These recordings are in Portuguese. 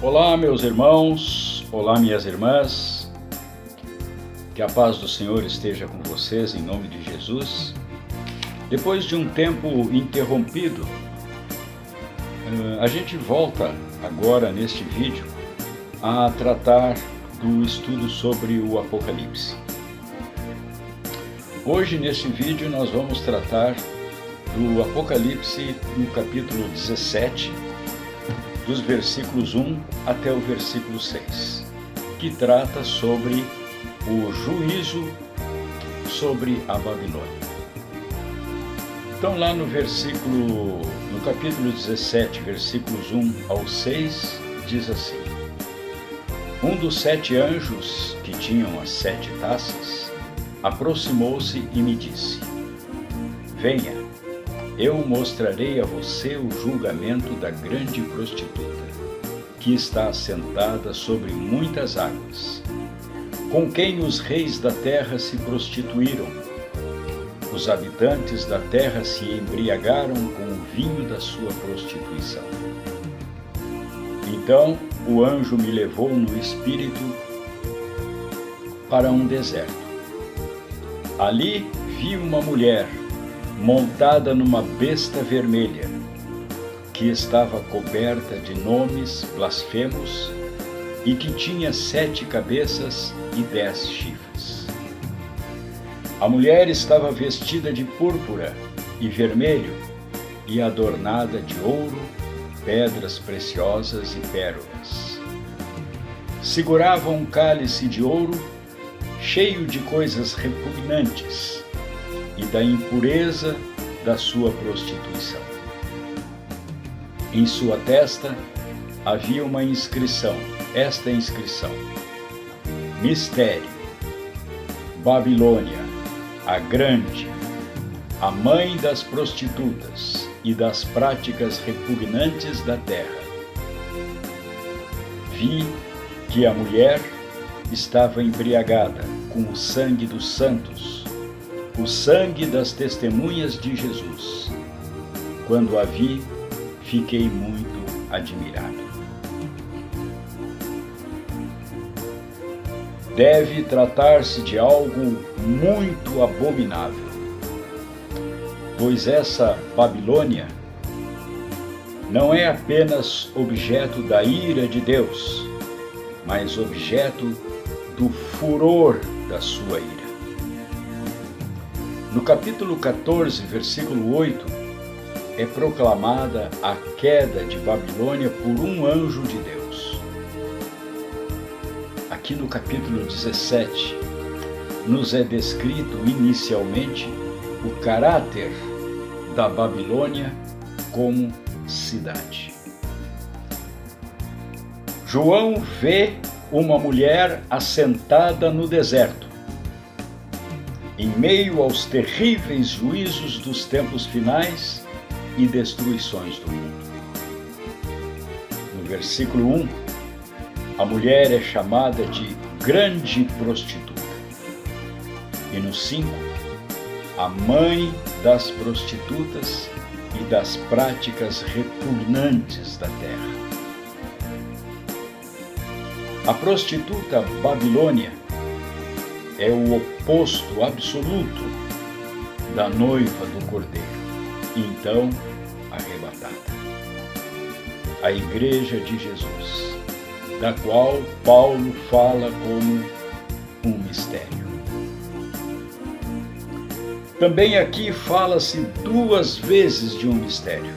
Olá, meus irmãos, olá, minhas irmãs, que a paz do Senhor esteja com vocês, em nome de Jesus. Depois de um tempo interrompido, a gente volta agora neste vídeo a tratar do estudo sobre o Apocalipse. Hoje, neste vídeo, nós vamos tratar do Apocalipse no capítulo 17, dos versículos 1 até o versículo 6, que trata sobre o juízo sobre a Babilônia. Então, lá no capítulo 17, versículos 1 ao 6, diz assim: Um dos 7 anjos que tinham as 7 taças aproximou-se e me disse: Venha, eu mostrarei a você o julgamento da grande prostituta, que está assentada sobre muitas águas, com quem os reis da terra se prostituíram. Os habitantes da terra se embriagaram com o vinho da sua prostituição. Então o anjo me levou no espírito para um deserto. Ali vi uma mulher montada numa besta vermelha, que estava coberta de nomes blasfemos e que tinha 7 cabeças e 10 chifres. A mulher estava vestida de púrpura e vermelho e adornada de ouro, pedras preciosas e pérolas. Segurava um cálice de ouro cheio de coisas repugnantes e da impureza da sua prostituição. Em sua testa havia uma inscrição, esta inscrição: Mistério, Babilônia, a Grande, a mãe das prostitutas e das práticas repugnantes da terra. Vi que a mulher estava embriagada com o sangue dos santos, o sangue das testemunhas de Jesus. Quando a vi, fiquei muito admirado. Deve tratar-se de algo muito abominável, pois essa Babilônia não é apenas objeto da ira de Deus, mas objeto do furor da sua ira. No capítulo 14, versículo 8, é proclamada a queda de Babilônia por um anjo de Deus. Aqui no capítulo 17, nos é descrito inicialmente o caráter da Babilônia como cidade. João vê uma mulher assentada no deserto, em meio aos terríveis juízos dos tempos finais e destruições do mundo. No versículo 1, a mulher é chamada de grande prostituta. E no 5, a mãe das prostitutas e das práticas repugnantes da terra. A prostituta Babilônia é o oposto absoluto da noiva do Cordeiro, então arrebatada. A Igreja de Jesus, da qual Paulo fala como um mistério. Também aqui fala-se 2 vezes de um mistério.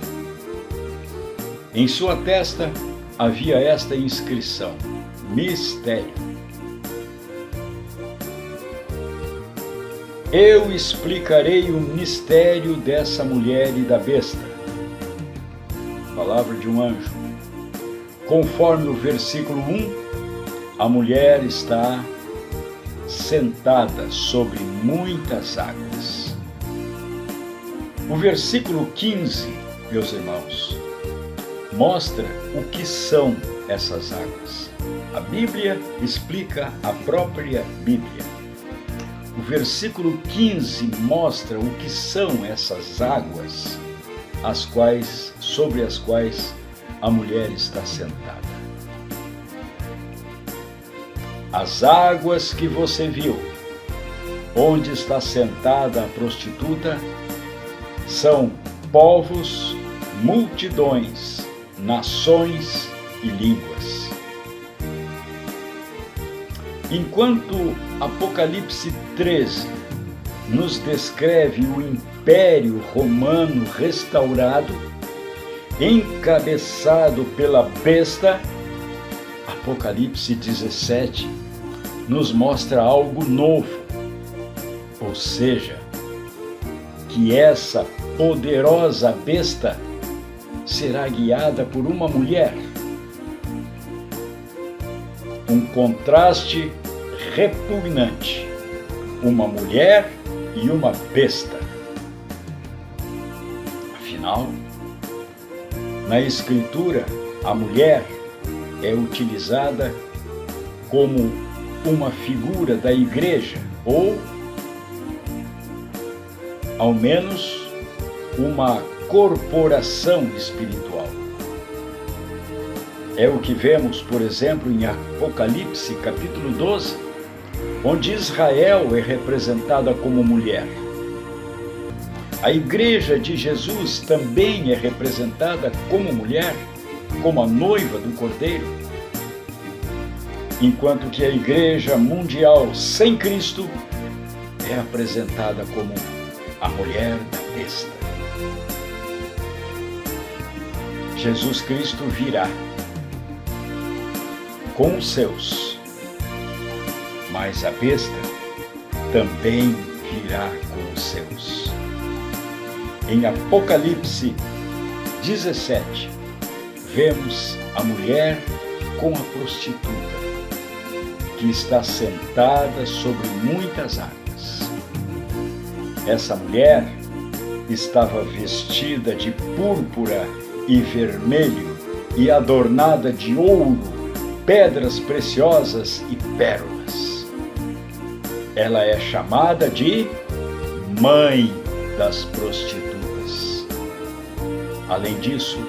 Em sua testa havia esta inscrição: Mistério. Eu explicarei o mistério dessa mulher e da besta. Palavra de um anjo. Conforme o versículo 1, a mulher está sentada sobre muitas águas. O versículo 15, meus irmãos, mostra o que são essas águas. A Bíblia explica a própria Bíblia. O versículo 15 mostra o que são essas águas, sobre as quais a mulher está sentada. as águas que você viu, onde está sentada a prostituta, são povos, multidões, nações e línguas. Enquanto Apocalipse 13 nos descreve o Império Romano restaurado, encabeçado pela besta, Apocalipse 17 nos mostra algo novo, ou seja, que essa poderosa besta será guiada por uma mulher. Um contraste repugnante, uma mulher e uma besta. Afinal, na Escritura, a mulher é utilizada como uma figura da igreja, ou, ao menos, uma corporação espiritual. É o que vemos, por exemplo, em Apocalipse, capítulo 12, onde Israel é representada como mulher. A igreja de Jesus também é representada como mulher, como a noiva do Cordeiro, enquanto que a igreja mundial sem Cristo é apresentada como a mulher da besta. Jesus Cristo virá com os seus, mas a besta também virá com os seus. Em Apocalipse 17, vemos a mulher com a prostituta, que está sentada sobre muitas águas. Essa mulher estava vestida de púrpura e vermelho e adornada de ouro, pedras preciosas e pérolas. Ela é chamada de Mãe das Prostitutas. Além disso,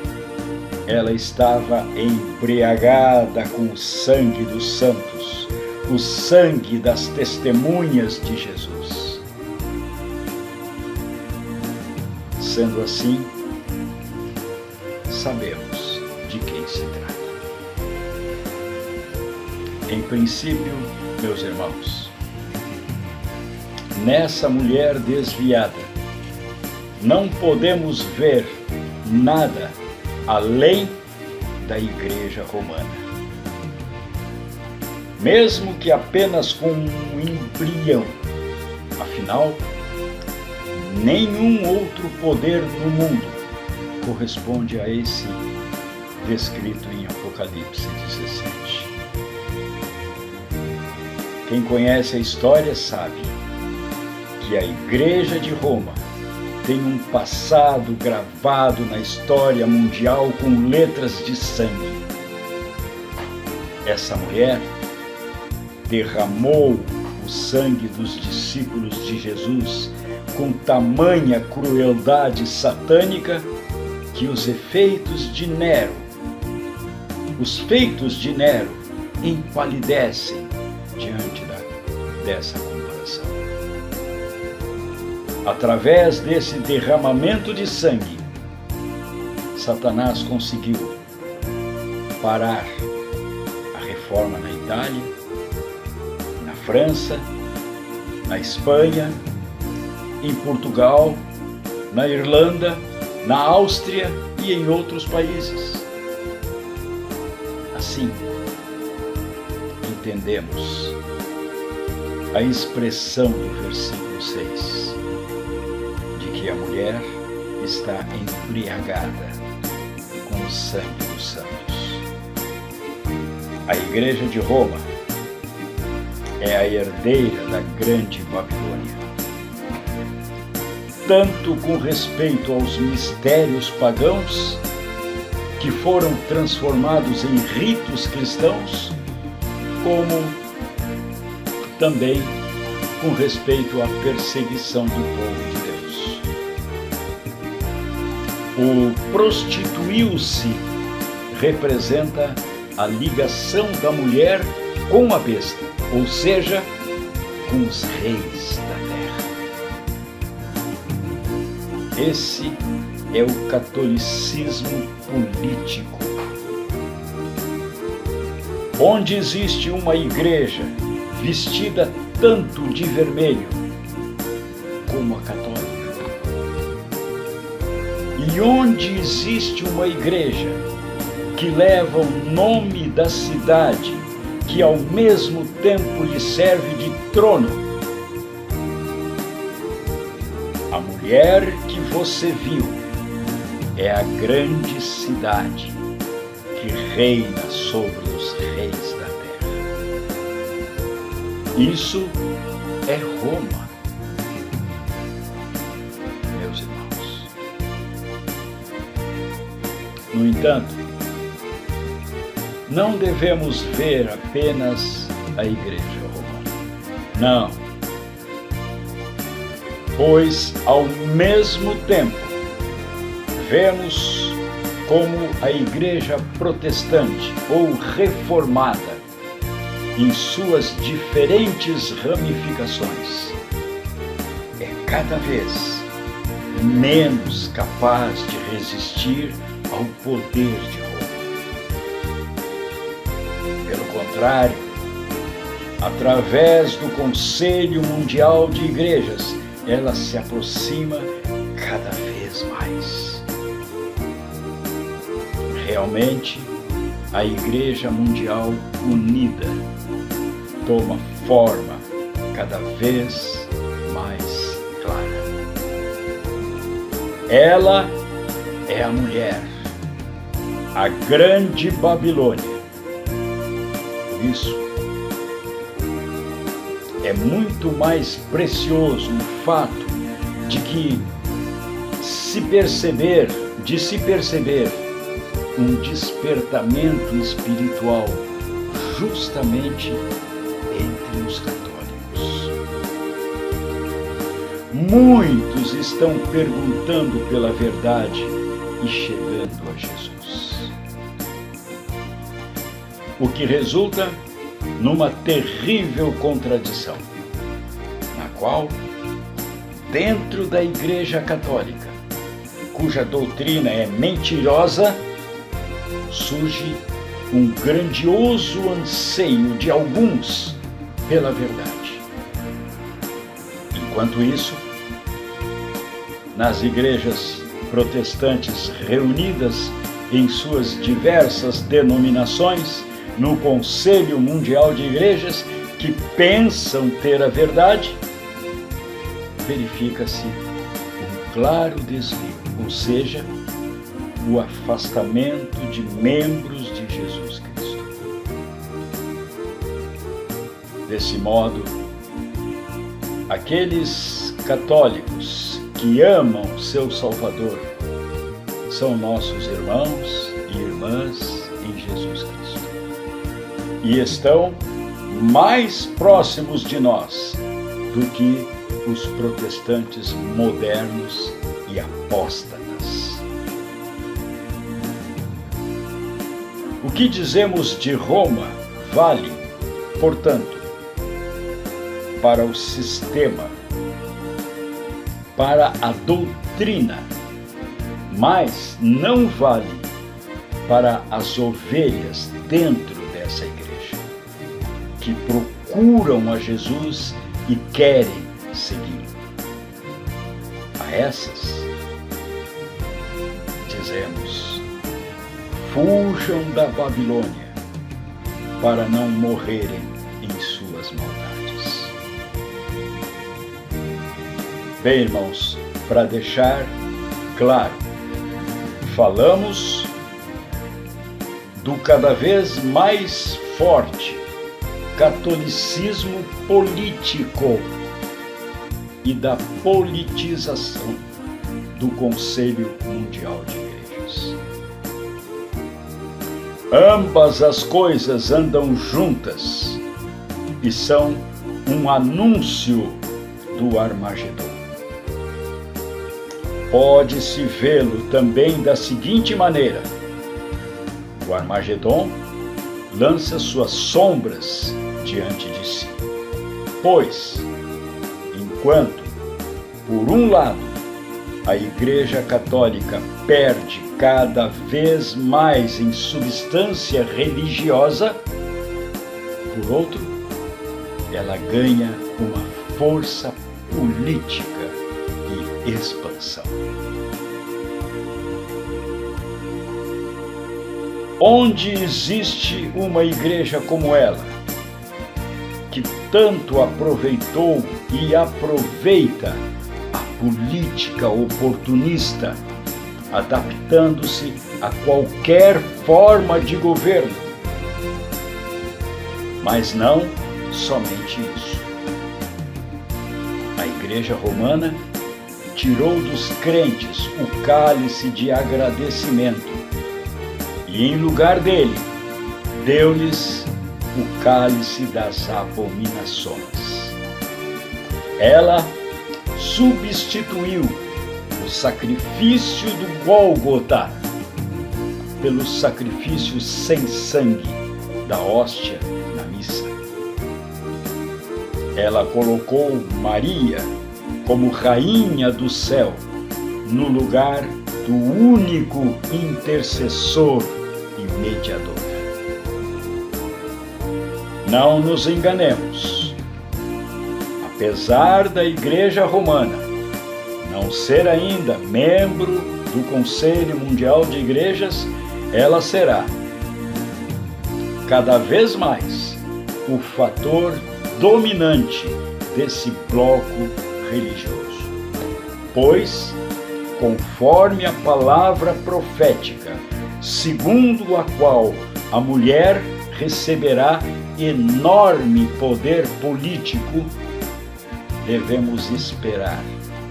ela estava embriagada com o sangue dos santos, o sangue das testemunhas de Jesus. Sendo assim, sabemos de quem se trata. Em princípio, meus irmãos, nessa mulher desviada, não podemos ver nada além da Igreja Romana. Mesmo que apenas com um embrião, afinal, nenhum outro poder no mundo corresponde a esse descrito em Apocalipse 17. Quem conhece a história sabe que a Igreja de Roma tem um passado gravado na história mundial com letras de sangue. Essa mulher derramou o sangue dos discípulos de Jesus com tamanha crueldade satânica que os feitos de Nero empalidecem diante dessa comparação. Através desse derramamento de sangue, Satanás conseguiu parar a reforma na Itália, na França, na Espanha, em Portugal, na Irlanda, na Áustria e em outros países. Assim, entendemos a expressão do versículo 6, de que a mulher está embriagada com o sangue dos santos. A Igreja de Roma é a herdeira da grande Babilônia, tanto com respeito aos mistérios pagãos, que foram transformados em ritos cristãos, como também com respeito à perseguição do povo de Deus. O prostituiu-se representa a ligação da mulher com a besta, ou seja, com os reis da terra. Esse é o catolicismo político, onde existe uma igreja vestida tanto de vermelho como a católica, e onde existe uma igreja que leva o nome da cidade, que ao mesmo tempo lhe serve de trono. A mulher que você viu é a grande cidade que reina sobre os reis da terra. Isso é Roma, meus irmãos. No entanto, não devemos ver apenas a igreja romana. Não. Pois, ao mesmo tempo, vemos como a igreja protestante ou reformada, em suas diferentes ramificações, é cada vez menos capaz de resistir ao poder de Roma. Pelo contrário, através do Conselho Mundial de Igrejas, ela se aproxima cada vez mais. Realmente, a Igreja Mundial Unida toma forma cada vez mais clara. Ela é a mulher, a grande Babilônia. Por isso, é muito mais precioso o fato de se perceber um despertamento espiritual justamente entre os católicos. Muitos estão perguntando pela verdade e chegando a Jesus, o que resulta numa terrível contradição, na qual, dentro da Igreja Católica, cuja doutrina é mentirosa, surge um grandioso anseio de alguns pela verdade. Enquanto isso, nas igrejas protestantes reunidas em suas diversas denominações, no Conselho Mundial de Igrejas, que pensam ter a verdade, verifica-se um claro desvio, ou seja, o afastamento de membros de Jesus Cristo. Desse modo, aqueles católicos que amam seu Salvador são nossos irmãos e irmãs em Jesus Cristo e estão mais próximos de nós do que os protestantes modernos e apóstatas. O que dizemos de Roma vale, portanto, para o sistema, para a doutrina, mas não vale para as ovelhas dentro dessa igreja, que procuram a Jesus e querem seguir. A essas dizemos: fujam da Babilônia para não morrerem em suas maldades. Bem, irmãos, para deixar claro, falamos do cada vez mais forte catolicismo político e da politização do Conselho Mundial de Igrejas. Ambas as coisas andam juntas e são um anúncio do Armagedon. Pode-se vê-lo também da seguinte maneira: o Armagedon lança suas sombras diante de si. Pois, enquanto, por um lado, a Igreja Católica perde cada vez mais em substância religiosa, por outro, ela ganha uma força política e expansão. Onde existe uma igreja como ela, que tanto aproveitou e aproveita a política oportunista, adaptando-se a qualquer forma de governo. Mas não somente isso. A Igreja Romana tirou dos crentes o cálice de agradecimento e, em lugar dele, deu-lhes o cálice das abominações. Ela substituiu o sacrifício do Gólgota pelo sacrifício sem sangue da hóstia na missa. Ela colocou Maria como rainha do céu no lugar do único intercessor e mediador. Não nos enganemos. Apesar da Igreja Romana não ser ainda membro do Conselho Mundial de Igrejas, ela será, cada vez mais, o fator dominante desse bloco religioso. Pois, conforme a palavra profética, segundo a qual a mulher receberá enorme poder político, devemos esperar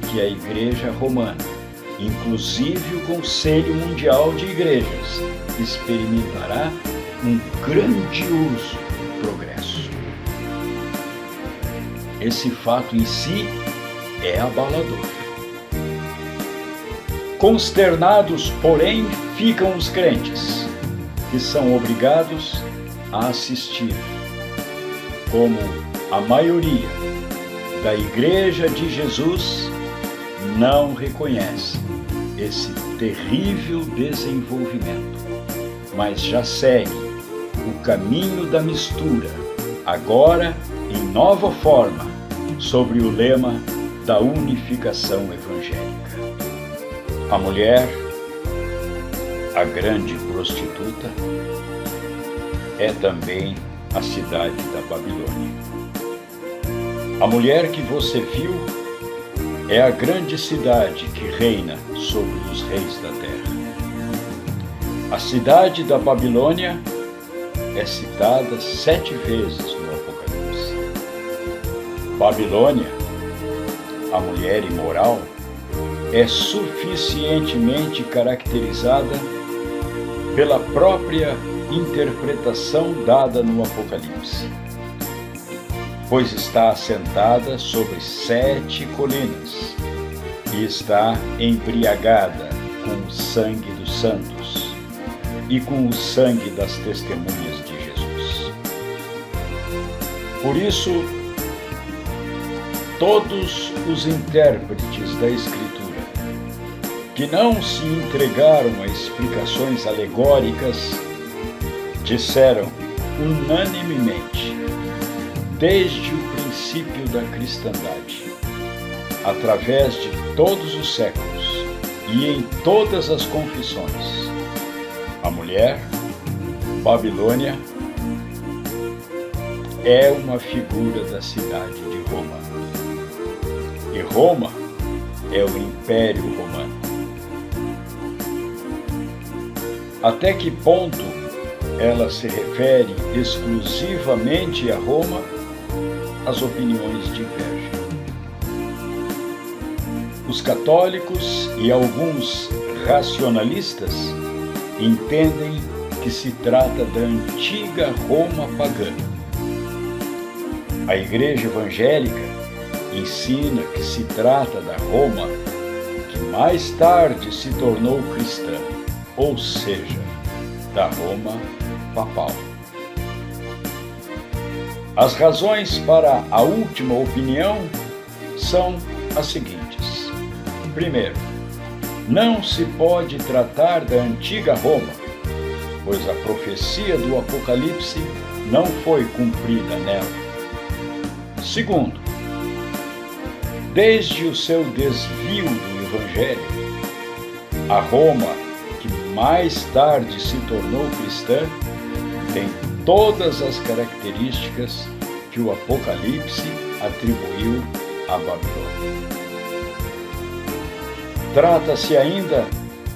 que a Igreja Romana, inclusive o Conselho Mundial de Igrejas, experimentará um grandioso progresso. Esse fato em si é abalador. Consternados, porém, ficam os crentes, que são obrigados a assistir, como a maioria da Igreja de Jesus não reconhece esse terrível desenvolvimento, mas já segue o caminho da mistura, agora em nova forma, sobre o lema da unificação evangélica. A mulher, a grande prostituta, é também a cidade da Babilônia. A mulher que você viu é a grande cidade que reina sobre os reis da terra. A cidade da Babilônia é citada 7 vezes no Apocalipse. Babilônia, a mulher imoral, é suficientemente caracterizada pela própria interpretação dada no Apocalipse, pois está assentada sobre 7 colinas e está embriagada com o sangue dos santos e com o sangue das testemunhas de Jesus. Por isso, todos os intérpretes da Escritura que não se entregaram a explicações alegóricas disseram unanimemente, desde o princípio da cristandade, através de todos os séculos e em todas as confissões, a mulher, Babilônia, é uma figura da cidade de Roma. E Roma é o Império Romano. Até que ponto ela se refere exclusivamente a Roma, as opiniões divergem. Os católicos e alguns racionalistas entendem que se trata da antiga Roma pagã. A Igreja Evangélica ensina que se trata da Roma que mais tarde se tornou cristã, ou seja, da Roma papal. As razões para a última opinião são as seguintes. Primeiro, não se pode tratar da antiga Roma, pois a profecia do Apocalipse não foi cumprida nela. Segundo, desde o seu desvio do Evangelho, a Roma, que mais tarde se tornou cristã, tem todas as características que o Apocalipse atribuiu a Babilônia. Trata-se ainda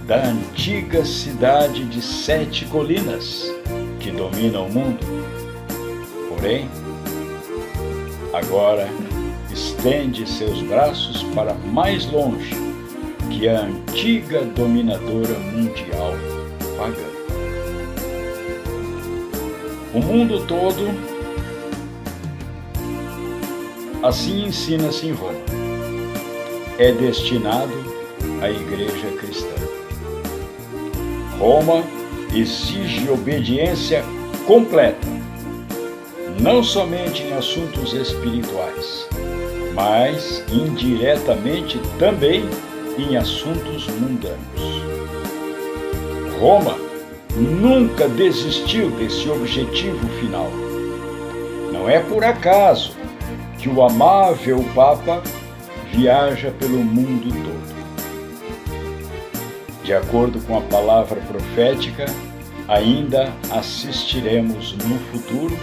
da antiga cidade de 7 colinas que domina o mundo. Porém, agora estende seus braços para mais longe que a antiga dominadora mundial pagã. O mundo todo assim ensina-se em Roma. É destinado à igreja cristã. Roma exige obediência completa, não somente em assuntos espirituais, mas indiretamente também em assuntos mundanos. Roma nunca desistiu desse objetivo final. Não é por acaso que o amável Papa viaja pelo mundo todo. De acordo com a palavra profética, ainda assistiremos no futuro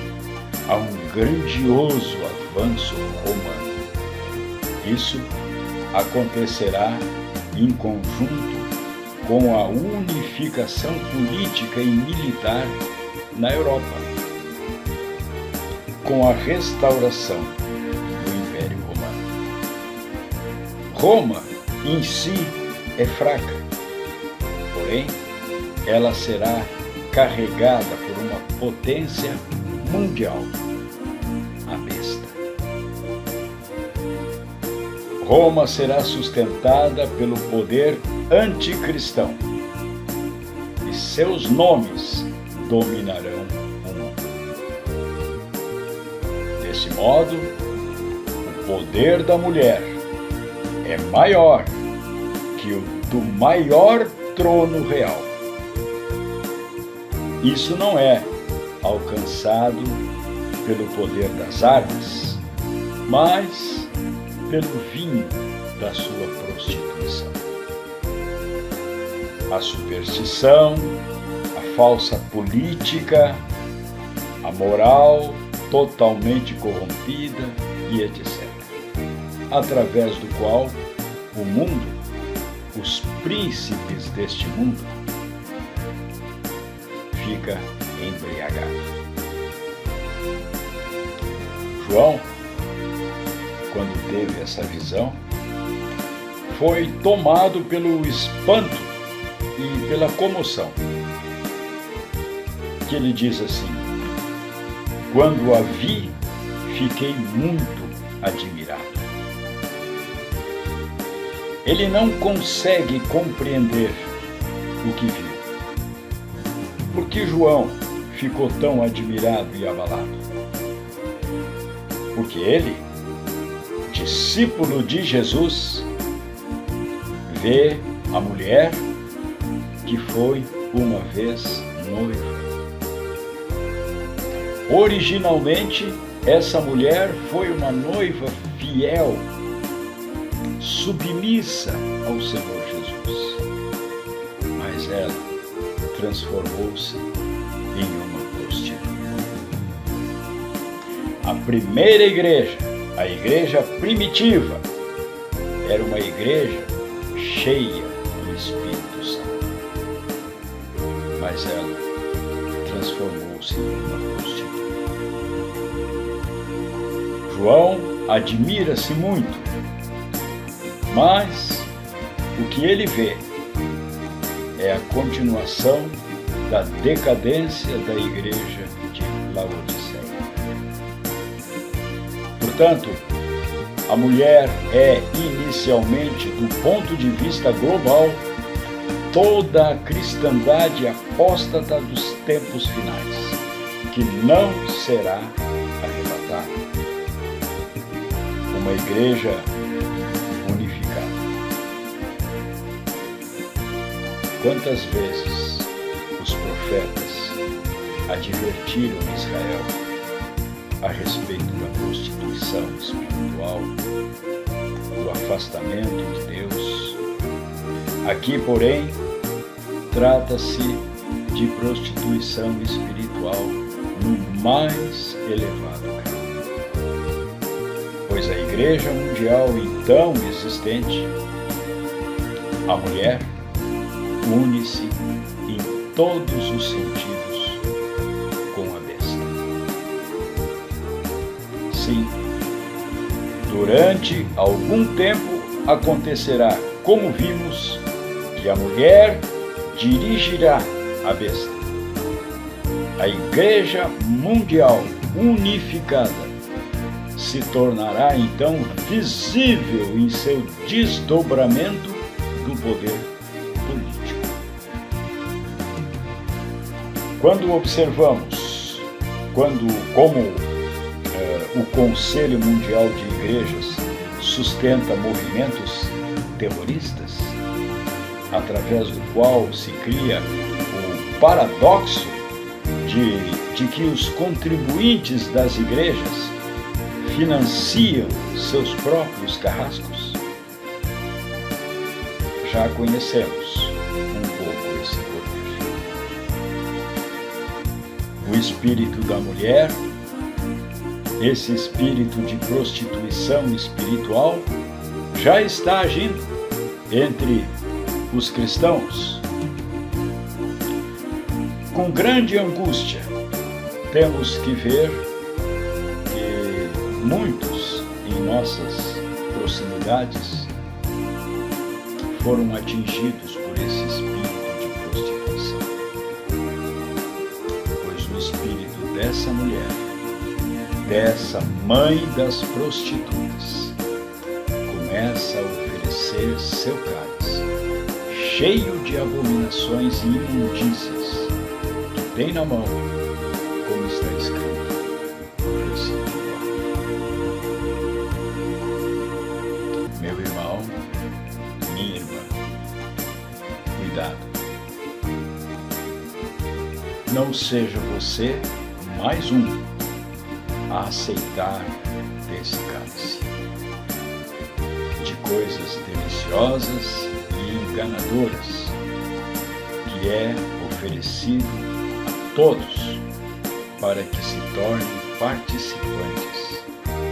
a um grandioso avanço romano. Isso acontecerá em conjunto com a unificação política e militar na Europa, com a restauração do Império Romano. Roma em si é fraca, porém ela será carregada por uma potência mundial, a besta. Roma será sustentada pelo poder anticristão e seus nomes dominarão o mundo. Desse modo, o poder da mulher é maior que o do maior trono real. Isso não é alcançado pelo poder das armas, mas pelo vinho da sua prostituição. A superstição, a falsa política, a moral totalmente corrompida e etc. Através do qual o mundo, os príncipes deste mundo, fica embriagado. João, quando teve essa visão, foi tomado pelo espanto e pela comoção, que ele diz assim: quando a vi, fiquei muito admirado. Ele não consegue compreender o que viu. Por que João ficou tão admirado e abalado? Porque ele, discípulo de Jesus, vê a mulher que foi uma vez noiva. Originalmente, essa mulher foi uma noiva fiel, submissa ao Senhor Jesus. Mas ela transformou-se em uma prostituta. A primeira igreja, a igreja primitiva, era uma igreja cheia do Espírito Santo. Mas ela transformou-se em uma prostituta. João admira-se muito, mas o que ele vê é a continuação da decadência da igreja de Laodiceia. Portanto, a mulher é inicialmente, do ponto de vista global, toda a cristandade apóstata dos tempos finais, que não será arrebatada. uma igreja unificada. Quantas vezes os profetas advertiram Israel a respeito da prostituição espiritual, do afastamento de Deus? Aqui, porém, trata-se de prostituição espiritual no mais elevado grau. Pois a Igreja Mundial então existente, a mulher, une-se em todos os sentidos com a besta. Sim, durante algum tempo acontecerá, como vimos, que a mulher dirigirá a besta. A Igreja Mundial unificada se tornará então visível em seu desdobramento do poder político. Quando observamos como o Conselho Mundial de Igrejas sustenta movimentos terroristas, através do qual se cria o paradoxo de que os contribuintes das igrejas financiam seus próprios carrascos, já conhecemos um pouco esse poder. O espírito da mulher, esse espírito de prostituição espiritual, já está agindo entre os cristãos. Com grande angústia, temos que ver que muitos em nossas proximidades foram atingidos por esse espírito de prostituição. Pois o espírito dessa mulher, dessa mãe das prostitutas, começa a oferecer seu cálice, cheio de abominações e imundícias, que tem na mão, como está escrito no versículo 4. Meu irmão, minha irmã, cuidado. Não seja você mais um a aceitar desse cálice de coisas deliciosas e enganadoras que é oferecido a todos para que se tornem participantes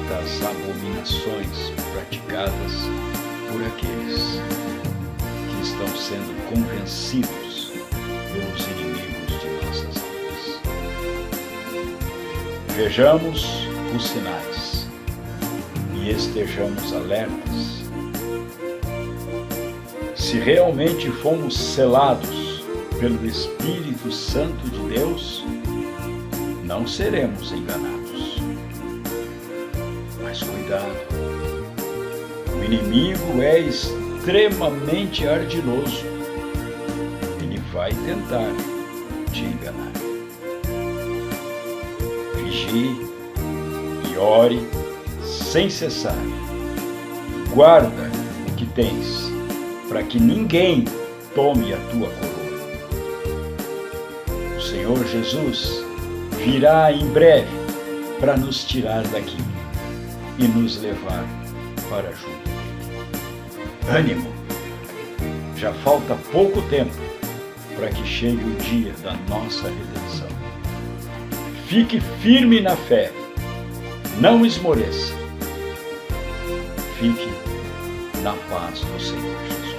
das abominações praticadas por aqueles que estão sendo convencidos pelos inimigos de nossas almas. Vejamos os sinais e estejamos alertas. Se realmente fomos selados pelo Espírito Santo de Deus, não seremos enganados. Mas cuidado, o inimigo é extremamente ardiloso. Ele vai tentar te enganar. Vigie e ore sem cessar. Guarda o que tens, para que ninguém tome a tua coroa. O Senhor Jesus virá em breve para nos tirar daqui e nos levar para junto dele. Ânimo! Já falta pouco tempo para que chegue o dia da nossa redenção. Fique firme na fé, não esmoreça. Fique na paz do Senhor Jesus.